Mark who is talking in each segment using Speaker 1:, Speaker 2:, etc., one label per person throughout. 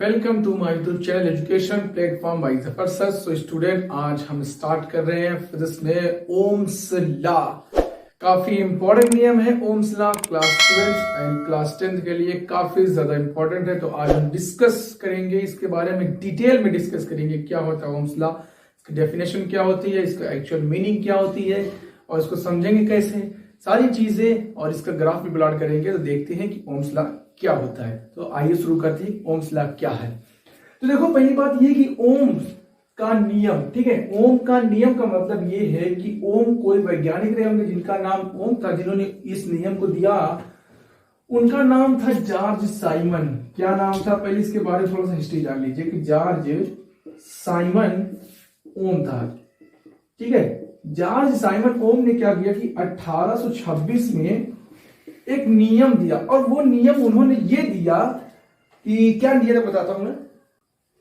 Speaker 1: Welcome to my YouTube channel education platform by Zafar sir. So student, आज हम start कर रहे हैं फिजिक्स में ओम्स लॉ। काफी इंपॉर्टेंट नियम है Ohm's law, class 12 and class 10 के लिए काफी ज्यादा इंपॉर्टेंट है। तो आज हम डिस्कस करेंगे इसके बारे में, डिटेल में डिस्कस करेंगे क्या होता है ओम्स लॉ, इसकी डेफिनेशन क्या होती है, इसका एक्चुअल मीनिंग क्या होती है और इसको समझेंगे कैसे, सारी चीजें, और इसका ग्राफ भी प्लॉट करेंगे। तो देखते हैं कि ओम्स लॉ क्या होता है। तो आइए शुरू करते हैं, ओम्स लॉ क्या है। तो देखो, पहली बात ये कि ओम का नियम, ठीक है, ओम का नियम का मतलब ये है कि ओम कोई वैज्ञानिक रहे होंगे जिनका नाम ओम था, जिन्होंने इस नियम को दिया। उनका नाम था जॉर्ज साइमन। क्या नाम था, पहले इसके बारे में थोड़ा सा हिस्ट्री जान लीजिए कि जॉर्ज साइमन ओम था, ठीक है। जॉर्ज साइमन ओम ने क्या किया कि 1826 में एक नियम दिया, और वो नियम उन्होंने ये दिया कि क्या दिया था बताता हूं मैं।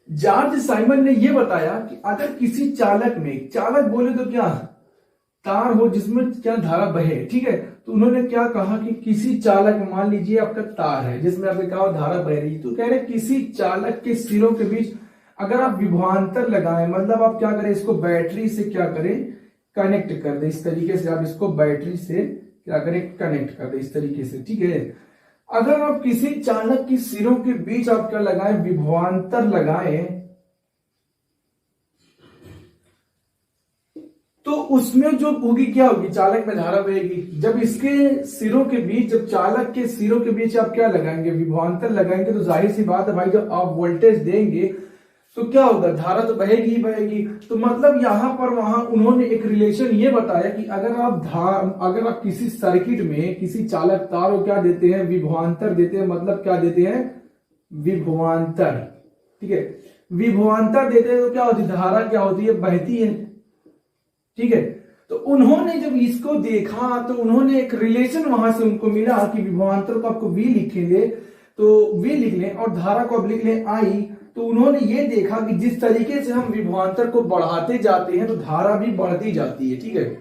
Speaker 1: जॉर्ज साइमन ने ये बताया कि अगर किसी चालक में, चालक बोले तो क्या, तार हो जिसमें क्या धारा बहे, ठीक है। तो उन्होंने क्या कहा कि किसी चालक में, मान लीजिए आपका तार है जिसमें आपने कहा धारा बह रही, तो कह रहे किसी चालक के सिरों के बीच अगर आप विभवांतर लगाएं, मतलब आप क्या करें, इसको बैटरी से क्या करें, कनेक्ट कर दे। इस तरीके से आप इसको बैटरी से क्या करें, कनेक्ट कर दे इस तरीके से, ठीक है। अगर आप किसी चालक की सिरों के बीच आप क्या लगाएं, विभवांतर लगाएं, तो उसमें जो होगी क्या होगी, चालक में धारा बहेगी। जब इसके सिरों के बीच, जब चालक के सिरों के बीच आप क्या लगाएंगे, विभवांतर लगाएंगे, तो जाहिर सी बात है भाई, जब आप वोल्टेज देंगे तो क्या होगा, धारा तो बहेगी ही बहेगी। तो मतलब यहां पर वहां उन्होंने एक रिलेशन ये बताया कि अगर आप किसी सर्किट में किसी चालक तार को क्या देते हैं, विभवांतर देते हैं, मतलब क्या देते हैं, विभवांतर, ठीक है। विभवांतर देते हैं तो क्या होती है, धारा क्या होती है, बहती है, ठीक है। तो उन्होंने जब इसको देखा तो उन्होंने एक रिलेशन वहां से उनको मिला कि विभवांतर को आपको वी लिखेंगे तो वी लिख लें और धारा को आप लिख लें आई। तो उन्होंने ये देखा कि जिस तरीके से हम विभवांतर को बढ़ाते जाते हैं तो धारा भी बढ़ती जाती है, ठीक है।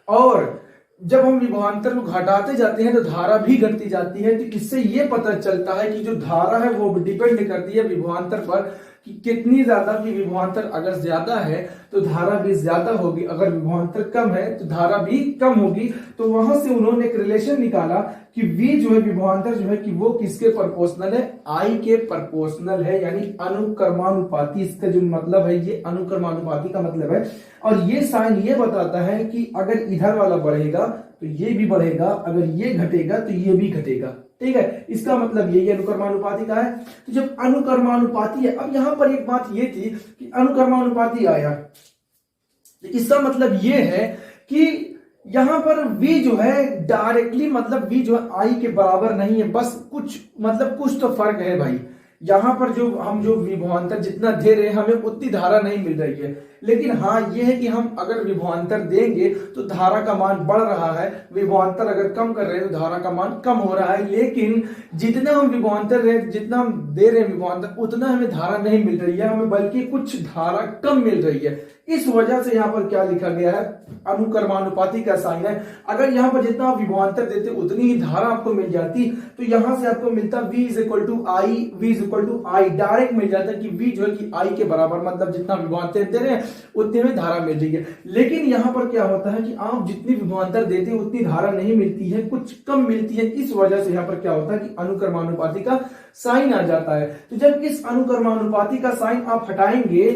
Speaker 1: और जब हम विभवांतर को घटाते जाते हैं तो धारा भी घटती जाती है। तो इससे ये पता चलता है कि जो धारा है वो डिपेंड करती है विभवांतर पर, कि कितनी ज्यादा की विभवांतर अगर ज्यादा है तो धारा भी ज्यादा होगी, अगर विभवांतर कम है तो धारा भी कम होगी। तो वहां से उन्होंने एक रिलेशन निकाला कि V जो है, विभवांतर जो है, कि वो किसके प्रोपोर्शनल है, I के प्रोपोर्शनल है, यानी अनुक्रमानुपाती। इसका जो मतलब है, ये अनुक्रमानुपाती का मतलब है। और ये साइन ये बताता है कि अगर इधर वाला बढ़ेगा तो ये भी बढ़ेगा, अगर ये घटेगा तो ये भी घटेगा, ठीक है। इसका मतलब ये अनुक्रमानुपाती का है। तो जब अनुक्रमानुपाती है, अब यहां पर एक बात ये थी कि अनुक्रमानुपाती आया, तो इसका मतलब ये है कि यहां पर V जो है डायरेक्टली, मतलब V जो है I के बराबर नहीं है, बस कुछ मतलब कुछ तो फर्क है भाई। यहां पर जो हम जो विभवांतर जितना दे रहे हैं हमें उतनी धारा नहीं मिल रही है, लेकिन हाँ ये है कि हम अगर विभवांतर देंगे तो धारा का मान बढ़ रहा है, विभवांतर अगर कम कर रहे हैं तो धारा का मान कम हो रहा है। लेकिन जितना हम विभवांतर रहे, जितना हम दे रहे हैं विभवांतर, उतना हमें धारा नहीं मिल रही है, हमें बल्कि कुछ धारा कम मिल रही है। इस वजह से यहाँ पर क्या लिखा गया है, अनुक्रमानुपाती का साइन है। अगर यहाँ पर जितना आप विभवांतर देते उतनी ही धारा आपको मिल जाती, तो यहां से आपको मिलता V is equal to I, V is equal to I, direct मिल जाता कि V जो है कि I के बराबर, मतलब जितना विभवांतर दे रहे हैं उतने में धारा मिल रही है। लेकिन यहां पर क्या होता है कि आप जितनी विभवांतर देते हैं उतनी धारा नहीं मिलती है, कुछ कम मिलती है। इस वजह से यहां पर क्या होता है कि अनुक्रमानुपाती का साइन आ जाता है। तो जब इस अनुक्रमानुपाती का साइन आप हटाएंगे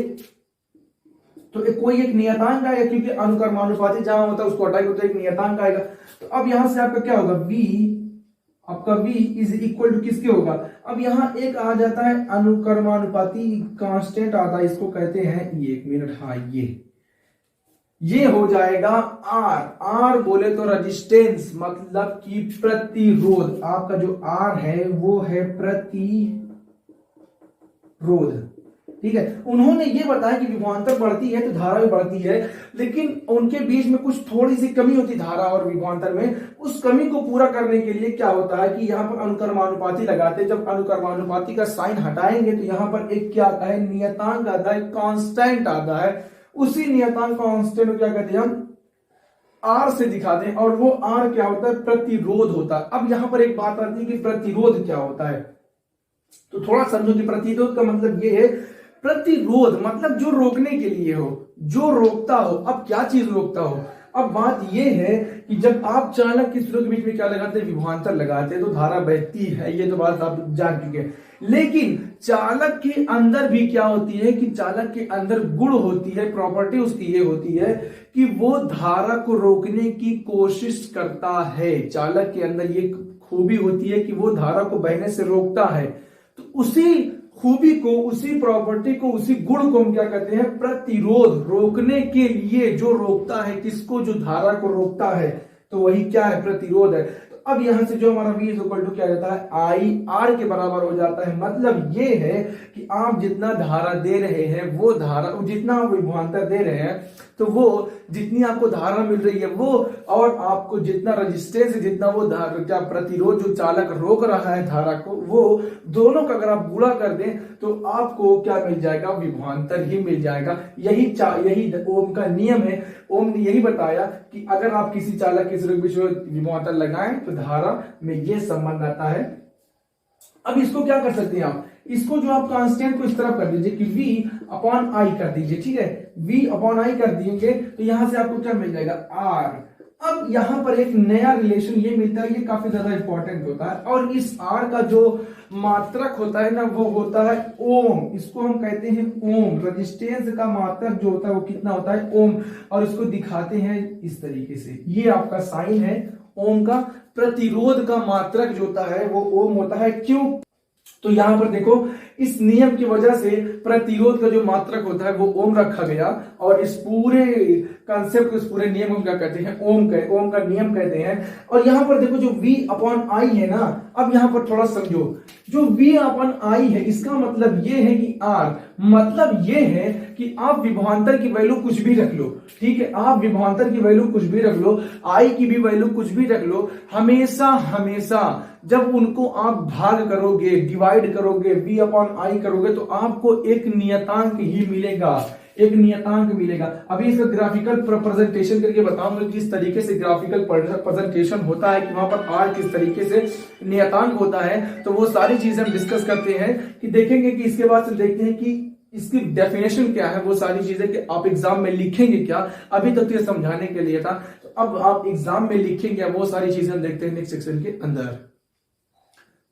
Speaker 1: तो कोई एक नियतांक आएगा, क्योंकि अनुक्रमानुपाती जहां होता है उसको हटाएंगे तो एक नियतांक आएगा। तो अब यहां से आपका क्या होगा, आपका V इज इक्वल टू किसके होगा, अब यहां एक आ जाता है अनुक्रमानुपाती कांस्टेंट आता है, इसको कहते हैं, ये एक मिनट, हाँ ये हो जाएगा R बोले तो रेजिस्टेंस, मतलब कि प्रतिरोध। आपका जो R है वो है प्रतिरोध, ठीक है। उन्होंने ये बताया कि विभवांतर बढ़ती है तो धारा भी बढ़ती है, लेकिन उनके बीच में कुछ थोड़ी सी कमी होती धारा और विभवांतर में। उस कमी को पूरा करने के लिए क्या होता है कि यहाँ पर अनुक्रमानुपाती लगाते हैं। जब अनुक्रमानुपाती का साइन हटाएंगे तो यहाँ पर एक क्या आता है, नियतांक आता है, कांस्टेंट आता है। उसी नियतांक कांस्टेंट को क्या कहते हैं, हम R से दिखाते हैं, और वो R क्या होता है, प्रतिरोध होता है। अब यहां पर एक बात आती है कि प्रतिरोध क्या होता है। तो थोड़ा समझो कि प्रतिरोध का मतलब ये है, प्रतिरोध मतलब जो रोकने के लिए हो, जो रोकता हो। अब क्या चीज रोकता हो? अब बात यह है कि जब आप चालक की सिरों के बीच में क्या लगाते हैं, विभवांतर लगाते हैं, तो धारा बहती है, ये तो बात आप जान चुके हैं। लेकिन चालक के अंदर भी क्या होती है कि चालक के अंदर गुण होती है, प्रॉपर्टी उसकी ये होती है कि वो धारा को रोकने की कोशिश करता है। चालक के अंदर ये खूबी होती है कि वो धारा को बहने से रोकता है। तो उसी खूबी को, उसी प्रॉपर्टी को, उसी गुण को हम क्या कहते हैं, प्रतिरोध। रोकने के लिए जो रोकता है, किसको? जो धारा को रोकता है, तो वही क्या है, प्रतिरोध है। तो अब यहां से जो हमारा V इक्वल टू क्या रहता है, आई आर के बराबर हो जाता है। मतलब ये है कि आप जितना धारा दे रहे हैं, वो धारा, जितना आप विभवांतर दे रहे हैं, तो वो जितनी आपको धारा मिल रही है वो, और आपको जितना रेजिस्टेंस, जितना वो धारा, क्या प्रतिरोध जो चालक रोक रहा है धारा को, वो दोनों का अगर आप गुणा कर दें तो आपको क्या मिल जाएगा, विभवांतर ही मिल जाएगा। यही ओम का नियम है। ओम ने यही बताया कि अगर आप किसी चालक के सिरे के बीच में विभवांतर लगाएं तो धारा में ये संबंध आता है। अब इसको क्या कर सकते हैं आप, इसको जो आप कांस्टेंट को इस तरफ कर दीजिए कि V अपॉन आई कर दीजिए, ठीक है। V अपॉन आई कर दिएंगे तो यहां से आपको क्या मिल जाएगा, R। अब यहां पर एक नया रिलेशन ये मिलता है, ये काफी ज्यादा इंपॉर्टेंट होता है। और इस R का जो मात्रक होता है ना, वो होता है ओम। इसको हम कहते हैं ओम। रेजिस्टेंस का मात्रक जो होता है वो कितना होता है, ओम। और इसको दिखाते हैं इस तरीके से, ये आपका साइन है ओम का। प्रतिरोध का मात्रक जो होता है वो ओम होता है। क्यों? तो यहां पर देखो, इस नियम की वजह से प्रतिरोध का जो मात्रक होता है वो ओम रखा गया, और इस पूरे कॉन्सेप्ट को, इस पूरे नियम को क्या कहते हैं, ओम का नियम कहते हैं। और यहां पर देखो जो V अपॉन आई है ना, अब यहां पर थोड़ा समझो, जो V अपॉन आई है इसका मतलब ये है कि R, मतलब ये है कि आप विभवांतर की वैल्यू कुछ भी रख लो, ठीक है। आप विभवांतर की वैल्यू कुछ भी रख लो, आई की भी वैल्यू कुछ भी रख लो, हमेशा हमेशा जब उनको आप भाग करोगे, डिवाइड करोगे, V अपॉन आई करोगे, तो आपको एक नियतांक ही मिलेगा, एक नियतांक मिलेगा। अभी इसका ग्राफिकल प्रेजेंटेशन करके बताऊंगा कि किस तरीके से ग्राफिकल प्रेजेंटेशन होता है, कि वहां पर R किस तरीके से नियतांक होता है। तो वो सारी चीजें हम डिस्कस करते हैं, कि देखेंगे कि इसके बाद से देखते हैं कि इसकी डेफिनेशन क्या है, वो सारी चीजें कि आप एग्जाम में लिखेंगे क्या। अभी तक तो ये समझाने के लिए था, तो अब आप एग्जाम में लिखेंगे, वो सारी चीजें देखते हैं नेक्स्ट सेक्शन के अंदर।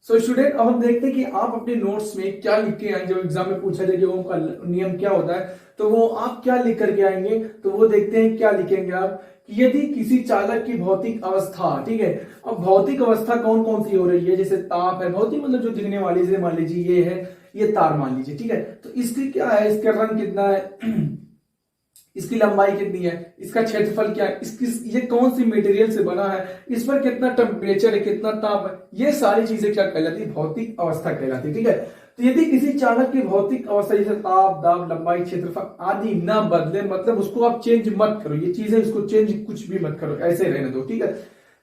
Speaker 1: सो स्टूडेंट, अब हम देखते हैं कि आप अपने नोट्स में क्या लिख के आएंगे। जब एग्जाम में पूछा जाए कि ओम का नियम क्या होता है, तो वो आप क्या लिख करके आएंगे, तो वो देखते हैं क्या लिखेंगे आप, कि यदि किसी चालक की भौतिक अवस्था, ठीक है। अब भौतिक अवस्था कौन कौन सी हो रही है, जैसे ताप है, भौतिक मतलब जो दिखने वाली, जैसे मान लीजिए ये है, ये तार मान लीजिए, ठीक है। तो इसकी क्या है, इसका रंग कितना है, इसकी लंबाई कितनी है, इसका क्षेत्रफल क्या है, इसकी ये कौन सी मटेरियल से बना है, इस पर कितना टेम्परेचर है, कितना ताप है, ये सारी चीजें क्या कहलाती है, भौतिक अवस्था कहलाती है, ठीक है। तो यदि किसी चालक की भौतिक अवस्था जैसे ताप, दाब, लंबाई, क्षेत्रफल आदि ना बदले, मतलब उसको आप चेंज मत करो, ये चीजें इसको चेंज कुछ भी मत करो, ऐसे रहने दो, ठीक है।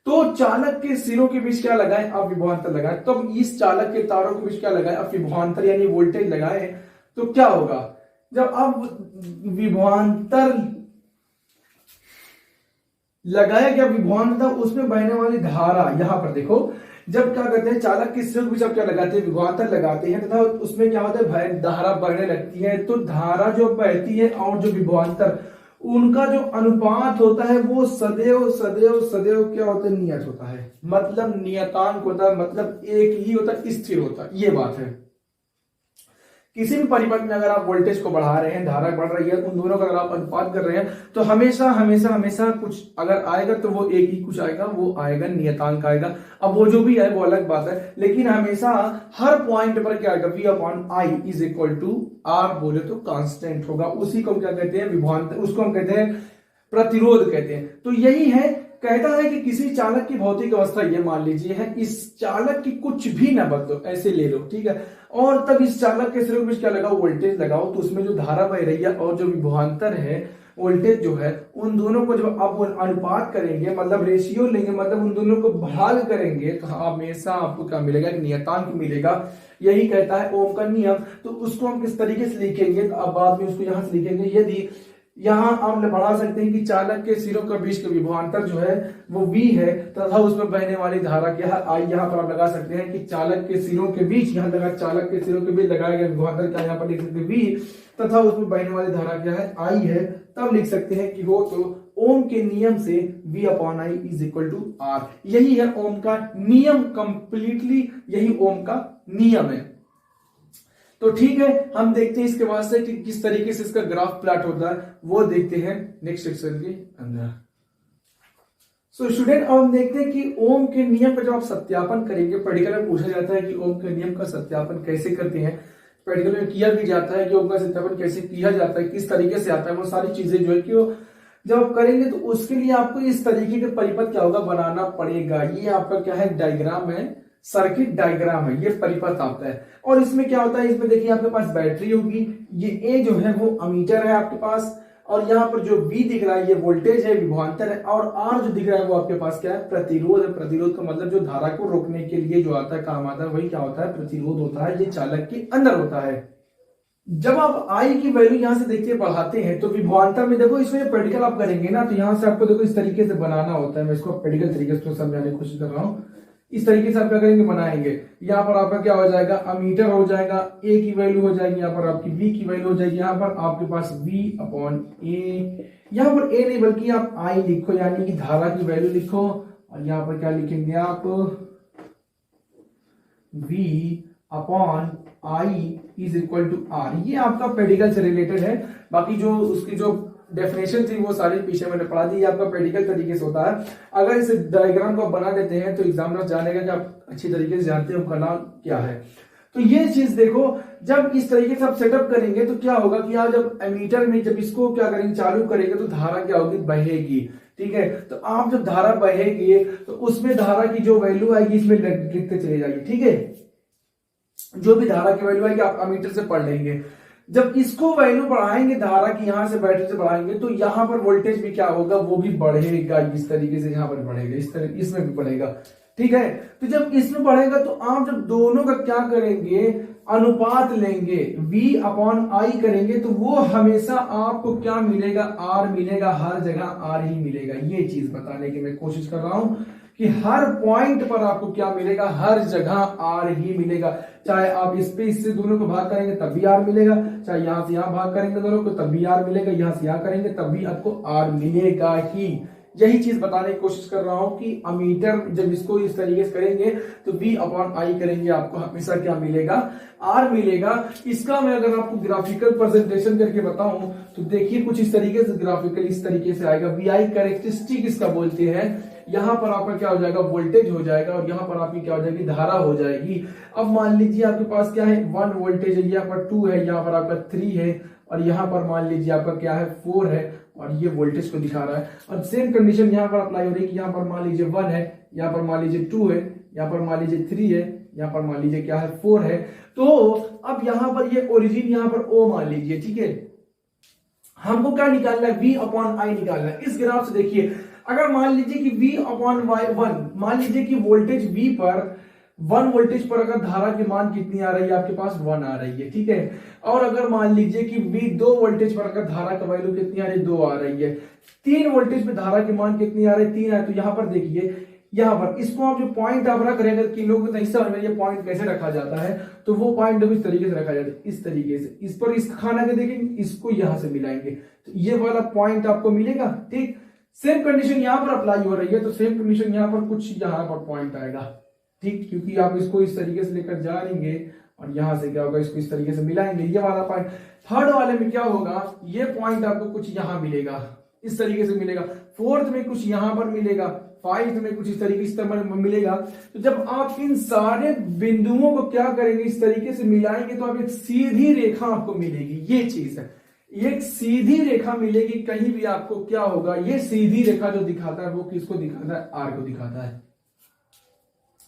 Speaker 1: तो चालक के सिरों के बीच क्या लगाएं, आप विभवांतर लगाएं। तो इस चालक के तारों के बीच क्या लगाएं, आप विभवांतर यानी वोल्टेज लगाएं। तो क्या होगा, जब आप विभवांतर लगाया गया, विभवांतर उसमें बहने वाली धारा, यहां पर देखो, जब क्या करते हैं, चालक के सिर भी जब क्या लगाते हैं, विभवांतर लगाते हैं, तथा उसमें क्या होता है, धारा बहने लगती है। तो धारा जो बहती है और जो विभवांतर, उनका जो अनुपात होता है वो सदैव सदैव सदैव क्या होता है, नियत होता है। मतलब नियतांक होता है, मतलब एक ही होता है, स्थिर होता है, ये बात है। किसी भी परिपथ में अगर आप वोल्टेज को बढ़ा रहे हैं, धारा बढ़ रही है, उन दोनों का अगर आप अनुपात कर रहे हैं, तो हमेशा हमेशा हमेशा कुछ अगर आएगा तो वो एक ही कुछ आएगा, वो आएगा नियतांक आएगा। अब वो जो भी है वो अलग बात है, लेकिन हमेशा हर पॉइंट पर क्या आएगा, V upon I is equal to R बोले तो कांस्टेंट होगा। उसी को हम क्या कहते हैं, विभवांतर, उसको हम कहते हैं प्रतिरोध कहते हैं। तो यही है, कहता है कि किसी चालक की भौतिक अवस्था ये मान लीजिए है, इस चालक की कुछ भी ना बदलो, ऐसे ले लो, ठीक है। और तब इस चालक के सिरे के बीच क्या लगाओ, वोल्टेज लगाओ। तो उसमें जो धारा बह रही है और जो विभवांतर है, वोल्टेज जो है, उन दोनों को जब आप अनुपात करेंगे, मतलब रेशियो लेंगे, मतलब उन दोनों को भाग करेंगे, तो हमेशा आपको क्या मिलेगा, एक नियतांक मिलेगा। यही कहता है ओम का नियम। तो उसको हम किस तरीके से लिखेंगे, तो अब बाद में उसको यहां से लिखेंगे, यदि यहाँ आप बढ़ा सकते हैं कि चालक के सिरों के बीच का विभवांतर जो है वो V है तथा उसमें बहने वाली धारा क्या है I। यहाँ पर आप लगा सकते हैं कि चालक के सिरों के बीच, यहाँ लगा चालक के सिरों के बीच लगाया गया विभवांतर क्या यहाँ पर लिख सकते हैं V तथा उसमें बहने वाली धारा क्या है I है। तब लिख सकते हैं कि वो तो ओम के नियम से V/I is equal to R। यही है ओम का नियम, कंप्लीटली यही ओम का नियम है। तो ठीक है, हम देखते हैं इसके बाद से कि किस तरीके से इसका ग्राफ प्लॉट होता है, वो देखते हैं नेक्स्ट सेक्शन के अंदर। सो स्टूडेंट, अब हम देखते हैं कि ओम के नियम का जब आप सत्यापन करेंगे, प्रैक्टिकल में पूछा जाता है कि ओम के नियम का सत्यापन कैसे करते हैं, प्रैक्टिकल में किया भी जाता है कि ओम का सत्यापन कैसे किया जाता है, किस तरीके से आता है, वो सारी चीजें जो है कि जब आप करेंगे तो उसके लिए आपको इस तरीके के परिपथ क्या होगा बनाना पड़ेगा। ये आपका क्या है डायग्राम है, सर्किट डायग्राम है, ये परिपथ आता है। और इसमें क्या होता है, इसमें देखिए आपके पास बैटरी होगी, ये ए जो है वो अमीटर है आपके पास, और यहाँ पर जो बी दिख रहा है ये वोल्टेज है, विभवांतर है, और आर जो दिख रहा है वो आपके पास क्या है प्रतिरोध है। प्रतिरोध का मतलब जो धारा को रोकने के लिए जो आता है काम आता है वही क्या होता है प्रतिरोध होता है, ये चालक के अंदर होता है। जब आप आई की वैल्यू यहां से देखिए बढ़ाते हैं तो विभवांतर में देखो, इसमें प्रैक्टिकल आप करेंगे ना तो यहां से आपको देखो इस तरीके से बनाना होता है। मैं इसको प्रैक्टिकल तरीके से समझाने की कोशिश कर रहा हूं। इस तरीके से आप क्या करेंगे बनाएंगे, यहाँ पर आपका क्या हो जाएगा अमीटर हो जाएगा, ए की वैल्यू हो जाएगी, यहाँ पर आपकी बी की वैल्यू हो जाएगी, यहाँ पर आपके पास V/A, यहाँ पर ए नहीं बल्कि आप आई लिखो यानी कि धारा की वैल्यू लिखो, और यहाँ पर क्या लिखेंगे आप V/I is equal to R। ये आपका प्रैक्टिकल से रिलेटेड है, बाकी जो उसकी जो डेफिनेशन थी वो सारी पीछे मैंने पढ़ा दी। आपका प्रैक्टिकल तरीके से होता है। अगर इस डायग्राम को बना देते हैं तो एग्जामिनर जानेगा कि आप अच्छी तरीके से जानते हैं उनका नाम क्या है। तो ये चीज देखो, जब इस तरीके से आप सेटअप करेंगे तो क्या होगा कि आप जब एमीटर में जब इसको क्या करेंगे चालू करेंगे तो धारा क्या होगी बहेगी। ठीक है, तो आप जब धारा बहेगी तो उसमें धारा की जो वैल्यू आएगी इसमें लिखते चले जाएगी। ठीक है, जो भी धारा की वैल्यू आएगी आप अमीटर से पढ़ लेंगे। जब इसको वैल्यू बढ़ाएंगे धारा की, यहां से बैटरी से बढ़ाएंगे तो यहां पर वोल्टेज भी क्या होगा वो भी बढ़ेगा इस तरीके से, यहां पर बढ़ेगा इस तरह, इसमें भी बढ़ेगा। ठीक है, तो जब इसमें बढ़ेगा तो आप जब दोनों का क्या करेंगे अनुपात लेंगे, V/I करेंगे तो वो हमेशा आपको क्या मिलेगा R मिलेगा, हर जगह R ही मिलेगा। ये चीज बताने की मैं कोशिश कर रहा हूं कि हर पॉइंट पर आपको क्या मिलेगा, हर जगह R ही मिलेगा। चाहे आप इस पे इससे दोनों को भाग करेंगे तब भी R मिलेगा, चाहे यहां से यहां भाग करेंगे दोनों को तब भी R मिलेगा, यहां से यहां करेंगे तब भी आपको R मिलेगा ही। यही चीज बताने की कोशिश कर रहा हूं कि अमीटर जब इसको इस तरीके से करेंगे तो V/I करेंगे आपको हमेशा क्या मिलेगा R मिलेगा। इसका मैं अगर आपको ग्राफिकल प्रेजेंटेशन करके बताऊं तो देखिए कुछ इस तरीके से ग्राफिकल इस तरीके से आएगा। VI कैरेक्टरिस्टिक इसका बोलते हैं। यहां पर आपका क्या हो जाएगा वोल्टेज हो जाएगा और यहां पर आपकी क्या हो जाएगी धारा हो जाएगी। अब मान लीजिए आपके पास क्या है 1 वोल्टेज है, यहाँ पर 2 है, यहाँ पर आपका 3 है, और यहाँ पर मान लीजिए आपका क्या है 4 है, और ये वोल्टेज को दिखा रहा है। और सेम कंडीशन यहाँ पर अप्लाई हो रही है कि यहाँ पर मान लीजिए 1 है, यहाँ पर मान लीजिए 2 है, यहाँ पर मान लीजिए 3 है, यहाँ पर मान लीजिए क्या है 4 है। तो अब यहाँ पर ये ओरिजिन यहाँ पर O मान लीजिए। ठीक है, हमको क्या निकालना है V/I निकालना है। इस ग्राफ से देखिए, अगर मान लीजिए कि V/1 मान लीजिए कि वोल्टेज V पर 1 वोल्टेज पर अगर धारा की मान कितनी आ रही है आपके पास 1 आ रही है। ठीक है, और अगर मान लीजिए कि V2 वोल्टेज पर अगर धारा का वैल्यू कितनी आ रही है 2 आ रही है, 3 वोल्टेज पे धारा की मान कितनी आ रही है 3 है। तो यहाँ पर देखिए, यहाँ पर इसको आप जो पॉइंट आप रख रहे हैं कि लोगों को हिस्सा में ये पॉइंट कैसे रखा जाता है, तो वो पॉइंट इस तरीके से रखा जाता है, इस तरीके से इस पर इस खाना के देखेंगे, इसको यहां से मिलाएंगे तो ये वाला पॉइंट आपको मिलेगा। ठीक, सेम कंडीशन यहां पर अप्लाई हो रही है तो सेम कंडीशन यहां पर कुछ यहां पर पॉइंट आएगा। ठीक, क्योंकि आप इसको इस तरीके से लेकर जा रहेंगे और यहां से क्या होगा इसको इस तरीके से मिलाएंगे, ये वाला पॉइंट। थर्ड वाले में क्या होगा, ये पॉइंट आपको कुछ यहां मिलेगा, इस तरीके से मिलेगा। फोर्थ में कुछ यहां पर मिलेगा, 5 में कुछ इस तरीके से मिलेगा। तो जब आप इन सारे बिंदुओं को क्या करेंगे इस तरीके से मिलाएंगे तो आप एक सीधी रेखा आपको मिलेगी। ये चीज है, एक सीधी रेखा मिलेगी। कहीं भी आपको क्या होगा, ये सीधी रेखा जो दिखाता है वो किसको दिखाता है, R को दिखाता है।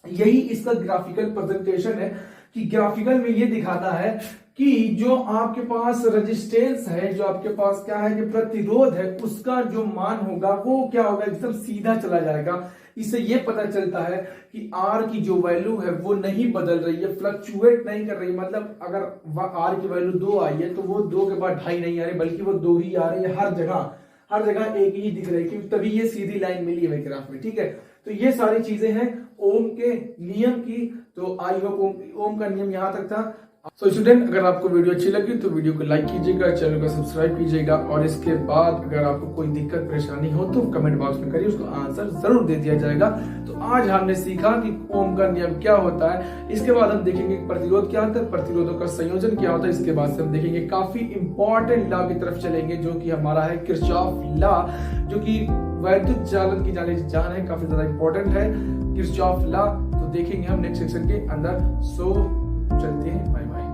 Speaker 1: यही इसका ग्राफिकल प्रेजेंटेशन है कि ग्राफिकल में ये दिखाता है कि जो आपके पास रेजिस्टेंस है, जो आपके पास क्या है, जो प्रतिरोध है, उसका जो मान होगा वो क्या होगा, एकदम सीधा चला जाएगा। इससे ये पता चलता है कि आर की जो वैल्यू है वो नहीं बदल रही है, फ्लक्चुएट नहीं कर रही है। मतलब अगर आर की वैल्यू 2 आई है तो वो 2 के बाद 2.5 नहीं आ रही, बल्कि वो 2 ही आ रही है। हर जगह एक ही दिख रही है, क्योंकि तभी ये सीधी लाइन मिली है ग्राफ में। ठीक है, तो ये सारी चीजें हैं ओम के नियम की। तो आई होप ओम का नियम यहां तक था। तो स्टूडेंट, अगर आपको वीडियो अच्छी लगी तो वीडियो को लाइक कीजिएगा, चैनल को सब्सक्राइब कीजिएगा, और इसके बाद अगर आपको कोई दिक्कत परेशानी हो तो कमेंट बॉक्स में करिए, उसको आंसर जरूर दे दिया जाएगा। तो आज हमने सीखा कि ओम का नियम क्या होता है। इसके बाद हम देखेंगे प्रतिरोध क्या होता है, प्रतिरोधों का संयोजन क्या होता है। इसके बाद से हम देखेंगे काफी इंपॉर्टेंट लॉ की तरफ चलेंगे, जो कि हमारा है किरचॉफ लॉ, जो कि वैद्युत चालन की जान है, काफी ज्यादा इंपॉर्टेंट है किरचॉफ लॉ। तो देखेंगे हम नेक्स्ट सेक्शन के अंदर। सो चलते हैं, बाय बाय।